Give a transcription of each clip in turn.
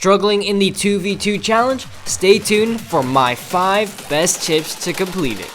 Struggling in the 2v2 challenge? Stay tuned for my 5 best tips to complete it.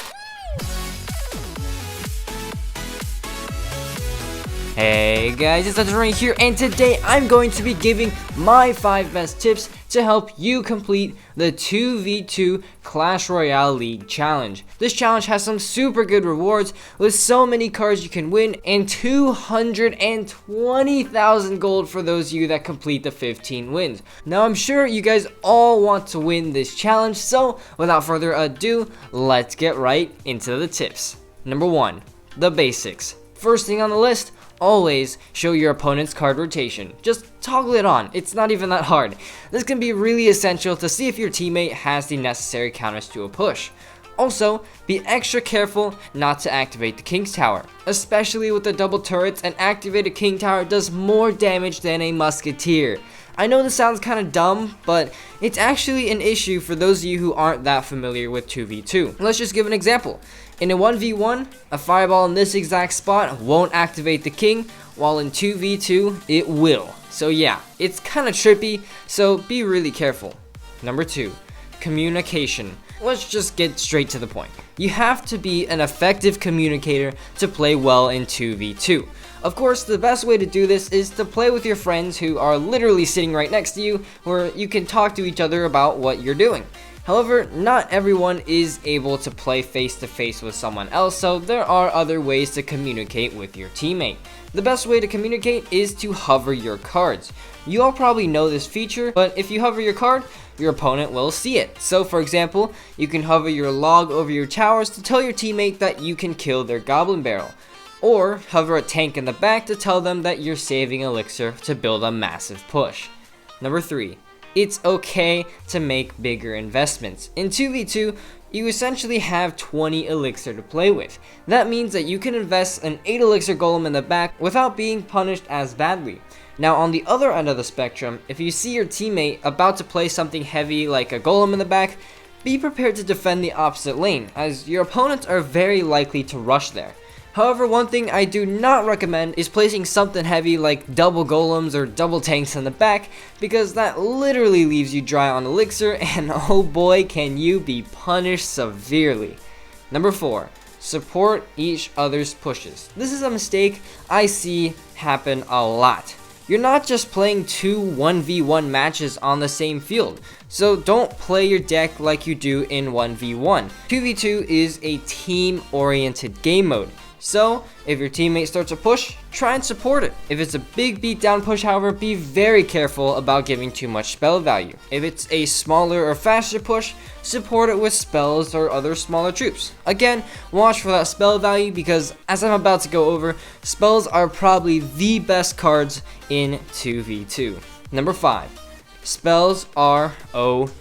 Hey guys, it's Legendaray here, and today I'm going to be giving my 5 best tips to help you complete the 2v2 Clash Royale League challenge. This challenge has some super good rewards with so many cards you can win and 220,000 gold for those of you that complete the 15 wins. Now I'm sure you guys all want to win this challenge, so without further ado, let's get right into the tips. Number 1, the basics. First thing on the list, always show your opponent's card rotation. Just toggle it on, it's not even that hard. This can be really essential to see if your teammate has the necessary counters to a push. Also, be extra careful not to activate the King's Tower. Especially with the double turrets, an activated King Tower does more damage than a Musketeer. I know this sounds kind of dumb, but it's actually an issue for those of you who aren't that familiar with 2v2. Let's just give an example. In a 1v1, a fireball in this exact spot won't activate the king, while in 2v2, it will. So yeah, it's kind of trippy, so be really careful. Number 2, communication. Let's just get straight to the point. You have to be an effective communicator to play well in 2v2. Of course, the best way to do this is to play with your friends who are literally sitting right next to you, where you can talk to each other about what you're doing. However, not everyone is able to play face-to-face with someone else, so there are other ways to communicate with your teammate. The best way to communicate is to hover your cards. You all probably know this feature, but if you hover your card, your opponent will see it. So for example, you can hover your log over your towers to tell your teammate that you can kill their goblin barrel. Or hover a tank in the back to tell them that you're saving elixir to build a massive push. Number 3. It's okay to make bigger investments. In 2v2, you essentially have 20 elixir to play with. That means that you can invest an 8 elixir golem in the back without being punished as badly. Now on the other end of the spectrum, if you see your teammate about to play something heavy like a golem in the back, be prepared to defend the opposite lane, as your opponents are very likely to rush there. However, one thing I do not recommend is placing something heavy like double golems or double tanks in the back, because that literally leaves you dry on elixir, and oh boy can you be punished severely. Number 4, support each other's pushes. This is a mistake I see happen a lot. You're not just playing 2 1v1 matches on the same field, so don't play your deck like you do in 1v1. 2v2 is a team-oriented game mode. So, if your teammate starts a push, try and support it. If it's a big beatdown push, however, be very careful about giving too much spell value. If it's a smaller or faster push, support it with spells or other smaller troops. Again, watch for that spell value, because as I'm about to go over, spells are probably the best cards in 2v2. Number 5, spells are OP.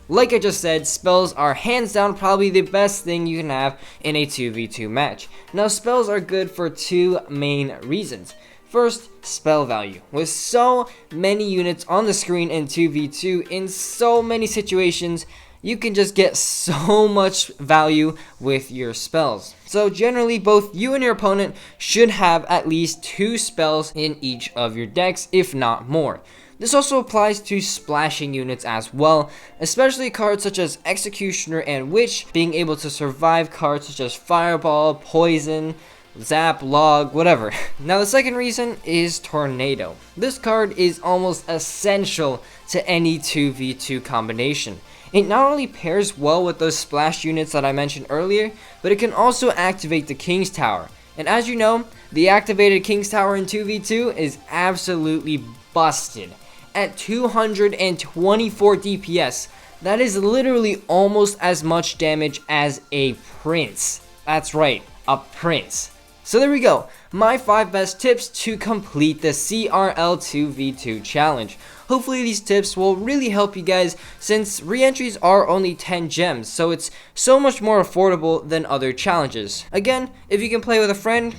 Like I just said, spells are hands down probably the best thing you can have in a 2v2 match. Now spells are good for 2 main reasons. First, spell value. With so many units on the screen in 2v2 in so many situations, you can just get so much value with your spells. So generally, both you and your opponent should have at least 2 spells in each of your decks, if not more. This also applies to splashing units as well, especially cards such as Executioner and Witch being able to survive cards such as Fireball, Poison, Zap, Log, whatever. Now the second reason is Tornado. This card is almost essential to any 2v2 combination. It not only pairs well with those splash units that I mentioned earlier, but it can also activate the King's Tower. And as you know, the activated King's Tower in 2v2 is absolutely busted. At 224 DPS, that is literally almost as much damage as a prince. That's right, a prince. So there we go, my 5 best tips to complete the CRL 2v2 challenge. Hopefully these tips will really help you guys, since re-entries are only 10 gems, so it's so much more affordable than other challenges. Again, if you can play with a friend,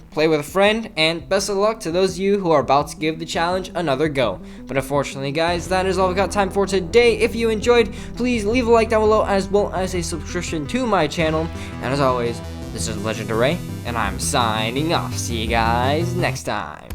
and best of luck to those of you who are about to give the challenge another go. But unfortunately guys, that is all we've got time for today. If you enjoyed, please leave a like down below, as well as a subscription to my channel. And as always, this is Legendaray, and I'm signing off. See you guys next time.